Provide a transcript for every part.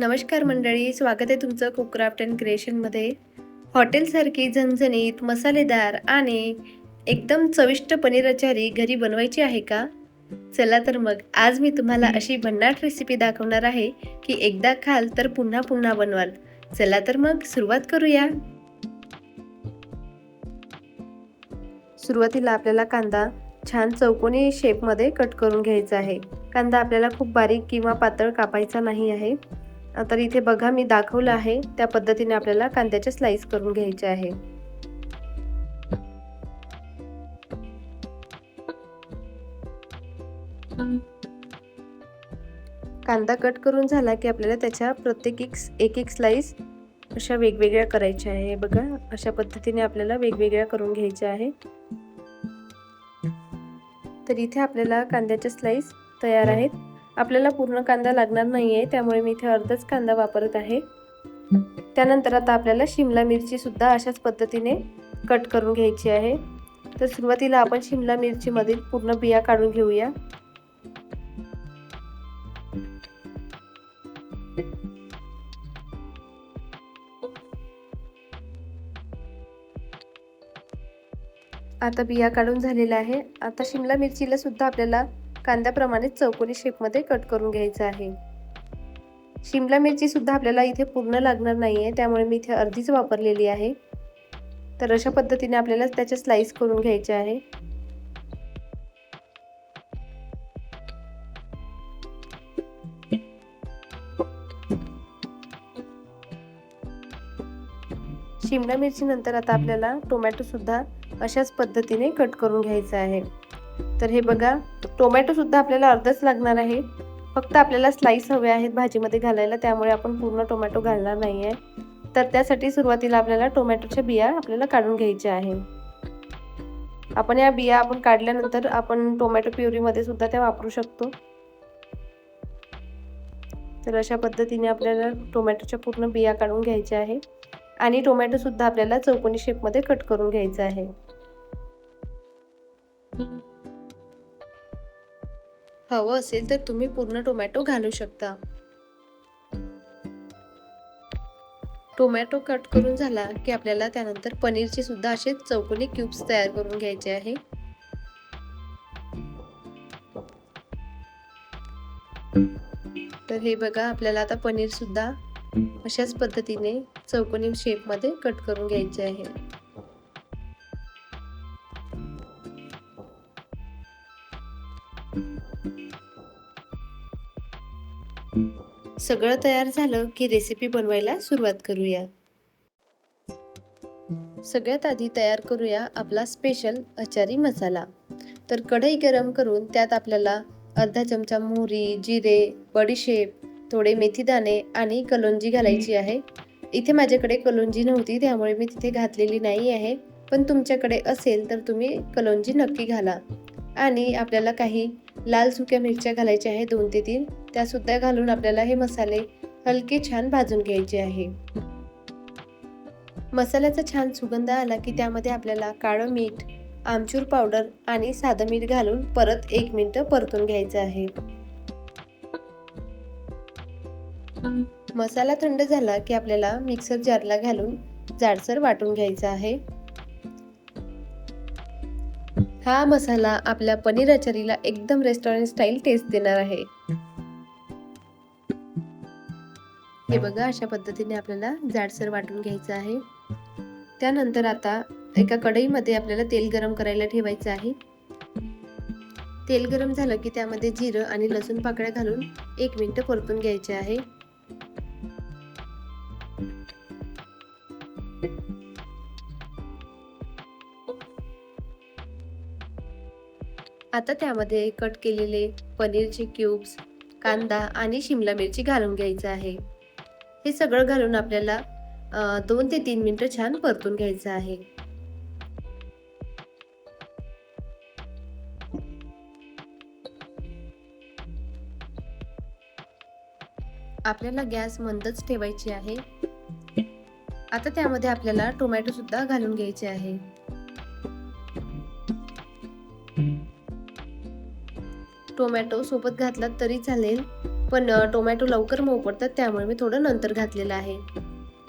नमस्कार मंडळी, स्वागत आहे तुमचं कुकक्राफ्ट अँड क्रिएशनमध्ये. हॉटेलसारखी झणझणीत, मसालेदार आणि एकदम चविष्ट पनीराची घरी बनवायची आहे का? चला तर मग आज मी तुम्हाला अशी भन्नाट रेसिपी दाखवणार आहे की एकदा खाल तर पुन्हा पुन्हा बनवाल. चला तर मग सुरुवात करूया. सुरुवातीला आपल्याला कांदा छान चौकोनी शेपमध्ये कट करून घ्यायचा आहे. कांदा आपल्याला खूप बारीक किंवा पातळ कापायचा नाही आहे. तर इथे बघा मी दाखवलं आहे त्या पद्धतीने आपल्याला कांद्याचे स्लाइस करून घ्यायचे आहे. कांदा कट करून झाला की आपल्याला त्याच्या प्रत्येक एक एक स्लाइस अशा वेगवेगळ्या करायच्या आहे. बघा अशा पद्धतीने आपल्याला वेगवेगळ्या करून घ्यायच्या आहे. तर इथे आपल्याला कांद्याचे स्लाइस तयार आहेत. आपल्याला पूर्ण कांदा लागणार नाहीये, त्यामुळे मी इथे अर्धाच कांदा वापरत आहे. त्यानंतर आता आपल्याला शिमला मिरची सुद्धा अशाच पद्धतीने कट करून घ्यायची आहे. तर सुरुवातीला आपण शिमला मिरची मधील पूर्ण बिया काढून घेऊया. आता बिया काढून झालेला आहे. आता शिमला मिरचीला सुद्धा आपल्याला कांद्याप्रमाणे चौकोनी शेपमध्ये कट करून घ्यायचं आहे. शिमला मिरची सुद्धा आपल्याला इथे पूर्ण लागणार नाहीये, त्यामुळे मी इथे अर्धीच वापरलेली आहे. तर अशा पद्धतीने आपल्याला त्याचे स्लाइस करून घ्यायचे आहे. शिमला मिरची नंतर आता आपल्याला टोमॅटो सुद्धा अशाच पद्धतीने कट करून घ्यायचा आहे. तर हे बघा, टोमॅटो सुद्धा आपल्याला अर्धच लागणार आहे. फक्त आपल्याला स्लाइस हवे आहेत भाजीमध्ये घालायला, त्यामुळे आपण पूर्ण टोमॅटो घालणार नाहीये. तर त्यासाठी सुरुवातीला आपल्याला टोमॅटोच्या बिया आपल्याला काढून घ्यायच्या आहे. आपण या बिया काढल्यानंतर आपण टोमॅटो प्युरीमध्ये सुद्धा त्या वापरू शकतो. तर अशा पद्धतीने आपल्याला टोमॅटोच्या पूर्ण बिया काढून घ्यायच्या आहे आणि टोमॅटो सुद्धा आपल्याला चौकोनी शेपमध्ये कट करून घ्यायचा आहे. हवं असेल तर तुम्ही पूर्ण टोमॅटो घालू शकता. टोमॅटो कट करून झाला की आपल्याला त्यानंतर पनीरचे सुद्धा असे चौकोनी क्यूब्स तयार करून घ्यायचे आहे. तर हे बघा, आपल्याला आता पनीर सुद्धा अशाच पद्धतीने चौकोनी शेपमध्ये कट करून घ्यायचे आहे. सगळं तयार झालं की रेसिपी बनवायला सुरुवात करूया. सगळ्यात आधी तयार करूया आपला स्पेशल अचारी मसाला. तर कढई गरम करून त्यात आपल्याला अर्धा चमचा मोहरी, जिरे, बडीशेप, थोडे मेथीदाणे आणि कलोंजी घालायची आहे. इथे माझ्याकडे कलोंजी नव्हती, त्यामुळे मी तिथे घातलेली नाही आहे. पण तुमच्याकडे असेल तर तुम्ही कलोंजी नक्की घाला. आणि आपल्याला काही लाल सुक्या मिरच्या घालायच्या आहे, 2 ते 3. त्या सुद्धा घालून आपल्याला हे मसाले हलके छान भाजून घ्यायचे आहे. मसाल्याचा छान सुगंध आला की त्यामध्ये आपल्याला काळं मीठ, आमचूर पावडर आणि साधं मीठ घालून परत 1 मिनिट परतून घ्यायचं आहे. मसाला थंड झाला की आपल्याला मिक्सर जारला घालून जाडसर वाटून घ्यायचा आहे. हा मसाला आपल्या पनीर अचारीला एकदम रेस्टॉरंट स्टाईल टेस्ट देणार आहे. हे बघा, अशा पद्धतीने आपल्याला जाडसर वाटून घ्यायचं आहे. त्यानंतर आता एका कढईमध्ये आपल्याला तेल गरम करायला ठेवायचं आहे. तेल गरम झालं की त्यामध्ये जिरं आणि लसूण पाकळ्या घालून 1 मिनिट परतून घ्यायचे आहे. आता त्यामध्ये कट केलेले पनीरचे क्यूब्स, कांदा आणि शिमला मिरची घालून घ्यायचं आहे. हे सगळं घालून आपल्याला 2 ते 3 मिनिटं छान परतून घ्यायचं आहे. आपल्याला गॅस मंदच ठेवायची आहे. आता त्यामध्ये आपल्याला टोमॅटो सुद्धा घालून घ्यायचे आहे. टोमॅटो सोबत घातला तरी चालेल, पण टोमॅटो लवकर मऊ पडतात, त्यामुळे मी थोडं नंतर घातलेलं आहे.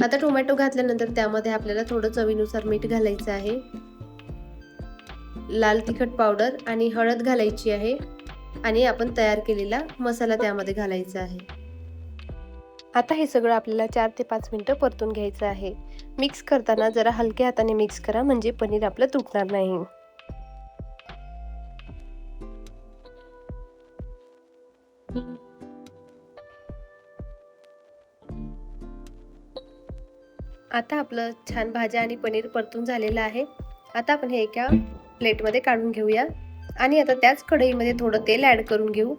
आता टोमॅटो घातल्यानंतर त्यामध्ये आपल्याला थोडं चवीनुसार मीठ घालायचं आहे, लाल तिखट पावडर आणि हळद घालायची आहे आणि आपण तयार केलेला मसाला त्यामध्ये घालायचा आहे. आता हे सगळं आपल्याला 4 ते 5 मिनिटं परतून घ्यायचं आहे. मिक्स करताना जरा हलक्या हाताने मिक्स करा, म्हणजे पनीर आपलं तुटणार नाही. आता आपलं छान भाज्या आणि पनीर परतून झालेलं आहे. आता आपण हे एका प्लेटमध्ये काढून घेऊया आणि आता त्याच कढईमध्ये थोडं तेल ॲड करून घेऊ.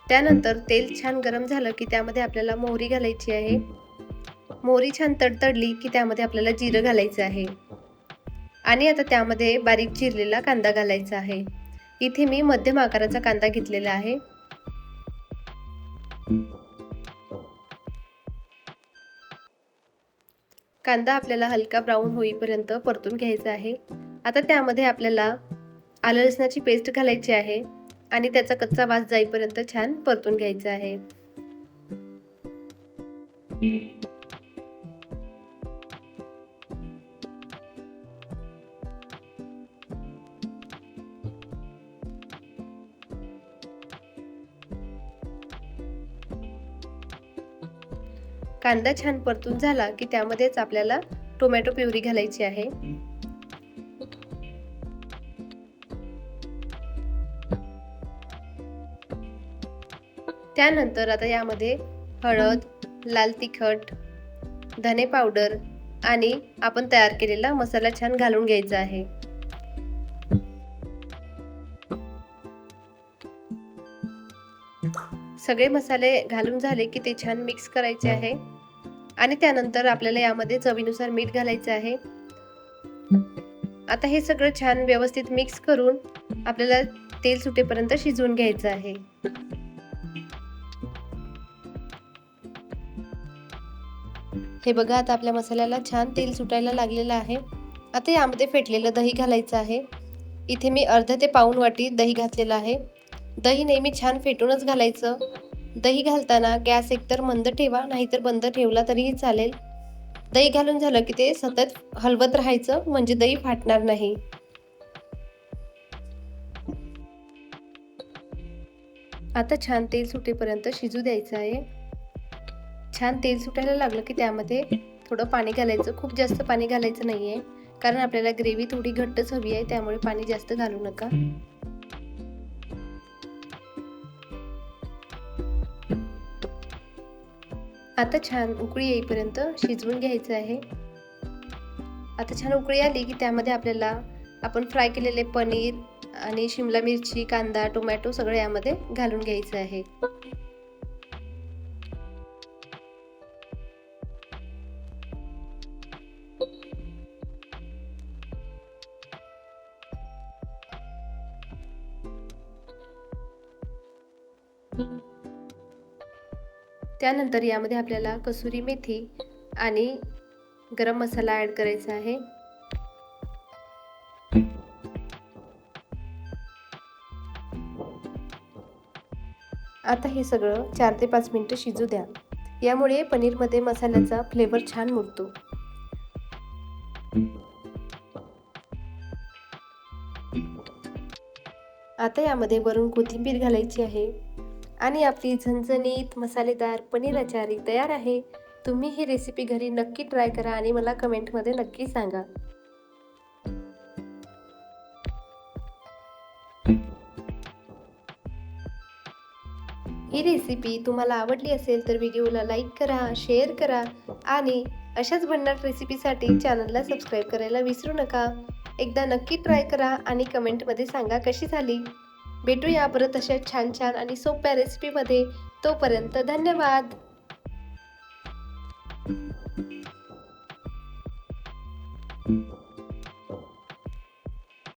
त्यानंतर तेल छान गरम झालं की त्यामध्ये आपल्याला मोहरी घालायची आहे. मोहरी छान तडतडली की त्यामध्ये आपल्याला जिरं घालायचं आहे आणि आता त्यामध्ये बारीक चिरलेला कांदा घालायचा आहे. इथे मी मध्यम आकाराचा कांदा घेतलेला आहे. कांदा आपल्याला हलका ब्राऊन होईपर्यंत परतून घ्यायचा आहे. आता त्यामध्ये आपल्याला आलं लसणाची पेस्ट घालायची आहे आणि त्याचा कच्चा वास जाईपर्यंत छान परतून घ्यायचा आहे. कांदा छान परतून झाला की त्यामध्येच आपल्याला टोमॅटो प्युरी घालायची आहे. त्यानंतर आता यामध्ये हळद, लाल तिखट, धने पावडर आणि आपण तयार केलेला मसाला छान घालून घ्यायचा आहे. सगळे मसाले घालून झाले की ते छान मिक्स करायचे आहे आणि त्यानंतर आपल्याला यामध्ये चवीनुसार मीठ घालायचं आहे. आता हे सगळं छान व्यवस्थित मिक्स करून आपल्याला तेल सुटेपर्यंत शिजवून घ्यायचं आहे. हे बघा, आता आपल्या मसाल्याला छान तेल सुटायला लागलेलं आहे. आता यामध्ये फेटलेलं दही घालायचं आहे. इथे मी अर्धा ते पाऊण वाटी दही घातलेलं आहे. दही नेहमी छान फेटूनच घालायचं. दही घालताना गॅस एकतर मंद ठेवा, नाहीतर बंद ठेवला तरीही चालेल. दही घालून झालं की ते सतत हलवत राहायचं, म्हणजे दही फाटणार नाही. आता छान तेल सुटेपर्यंत शिजू द्यायचं आहे. छान तेल सुटायला लागलं की त्यामध्ये थोडं पाणी घालायचं. खूप जास्त पाणी घालायचं नाहीये, कारण आपल्याला ग्रेव्ही थोडी घट्टच हवी आहे, त्यामुळे पाणी जास्त घालू नका. आता छान उकळी येईपर्यंत शिजवून घ्यायचं आहे. आता छान उकळी आली की त्यामध्ये आपल्याला आपण फ्राय केलेले पनीर आणि शिमला मिरची, कांदा, टोमॅटो सगळं यामध्ये घालून घ्यायचं आहे. त्यानंतर यामध्ये आपल्याला कसुरी मेथी आणि गरम मसाला ॲड करायचा आहे. आता हे सगळं 4 ते 5 मिनिटं शिजू द्या. यामुळे पनीरमध्ये मसाल्याचा फ्लेवर छान मुरतो. आता यामध्ये वरून कोथिंबीर घालायची आहे आणि आपली झणझणीत मसालेदार पनीर अचारी तयार आहे. तुम्ही ही रेसिपी घरी नक्की ट्राय करा आणि मला कमेंटमध्ये नक्की सांगा. ही रेसिपी तुम्हाला आवडली असेल तर व्हिडिओला लाईक करा, शेअर करा आणि अशाच भन्नाट रेसिपीसाठी चॅनलला सबस्क्राईब करायला विसरू नका. एकदा नक्की ट्राय करा आणि कमेंटमध्ये सांगा कशी झाली. भेटूया परत अशा छान छान आणि सोप्या रेसिपीमध्ये. तोपर्यंत धन्यवाद.